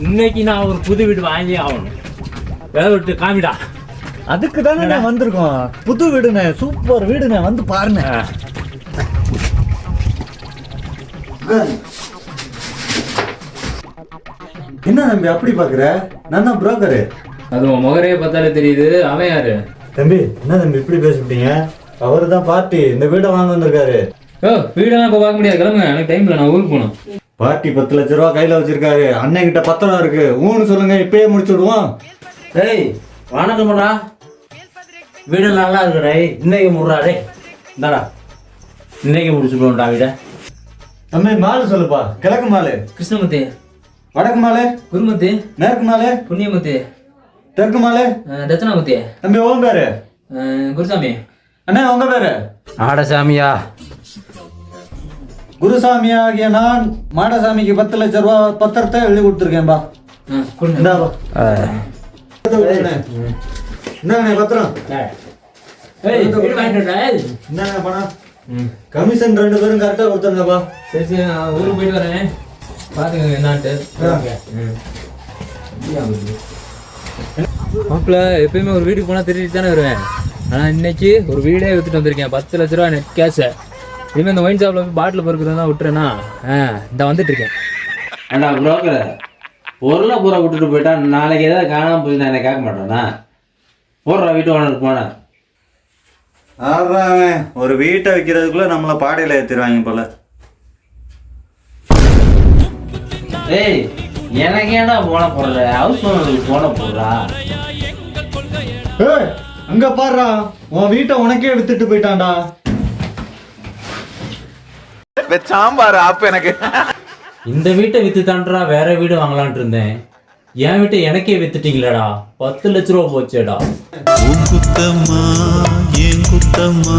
இன்னைக்கு நான் ஒரு புது வீடு வாங்கி ஆகணும். வேலை விட்டு காமிடா. அதுக்கு தானே வந்திருக்கோம். புது வீடுண்ணே, சூப்பர் வீடுண்ணே, வந்து பாருங்க. என்ன தம்பி அப்படி பாக்குற? நான் தான் புரோக்கரு. அது உன் முகரையே பார்த்தாலே தெரியுது. அவன் யாரு? தம்பி என்ன தம்பி இப்படி பேசிட்டீங்க? அவரு தான் பார்ட்டி இந்த வீடை வாங்க வந்திருக்காரு. வீடெல்லாம் இப்போ பார்க்க முடியாது, கிளம்புங்க. எனக்கு டைம்ல நான் ஊருக்கு போகணும். பார்ட்டி 10 லட்ச ரூபா கையில வச்சிருக்காரு. அண்ணன் கிட்ட பத்திரம் இருக்கு. ஊன்னு சொல்லுங்க, இப்பயே முடிச்சு விடுவோம். டேய் வணக்கம்டா. வீடு நல்லா இருக்குடா. இன்னைக்கு முடுறாடே. இந்தாடா இன்னைக்கு முடிச்சுடுவோம்டா வீடை. தம்பி மாலு சொல்லுப்பா. கிழக்கு மாலு, கிருஷ்ணமூர்த்தி. வடக்கு மாலு, குருமூர்த்தி. மேற்கு மாலு, புண்ணியமூர்த்தி. தெற்கு மாலு, தட்சணாமூர்த்தி. தம்பி உன் பேரு? குருசாமி. அண்ணா உங்க பேரு? ஆடசாமியா. குருசாமி ஆகிய நான் மாடசாமிக்கு 10 லட்ச ரூபா பத்திரத்தை எழுதி கொடுத்துருக்கேன்பா. இந்தாப்பா. இந்தாண்ணே பத்திரம். இந்தாண்ணே பணம். கமிஷன் 2 பேரும் கரெக்டா கொடுத்துருங்கப்பா. சரி சரி, நான் ஊருக்கு போயிட்டு வரேன். பாத்துக்கங்க என்னான்ட்டு. மாப்பிள்ள எப்பயுமே ஒரு வீட்டுக்கு போனா திருட்டு தானே வருவேன். ஆனா இன்னைக்கு ஒரு வீடே வித்துட்டு வந்திருக்கேன். 10 லட்ச ரூபா நெட் கேஷ். இனிமே இந்த ஒயின் ஷாப்ல போய் பாட்டில் பொறுக்கிறதா விட்டுறேன்னா இந்த வந்துட்டு இருக்கேன். ஏண்டா புரோக்கர், பொருளை பூரா விட்டுட்டு போயிட்டா நாளைக்கு ஏதாவது காணாமல் போய் நான் என்ன கேட்க மாட்டேன்னா? போடுறா வீட்டு ஓனருக்கு போனேன். அவன் ஒரு வீட்டை வைக்கிறதுக்குள்ள நம்மள பாடையில ஏத்திடுவாங்க போல. ஏய் எனக்கு ஏன்டா போன போடுற? ஹவுஸ் ஓனருக்கு போன போடுறா. அங்க பாடுறா, உன் வீட்டை உனக்கே வித்துட்டு போயிட்டான்டா. சாம்பார் ஆப்பு எனக்கு. இந்த வீட்டை வித்து தாண்டா வேற வீடு வாங்கலான் இருந்தேன். என் வீட்டை எனக்கே வித்துட்டீங்களடா. 10 லட்ச ரூபா போச்சேடா. குத்தம்மா ஏன் குத்தம்மா,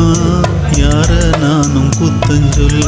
யார நானும் குத்தம் சொல்ல.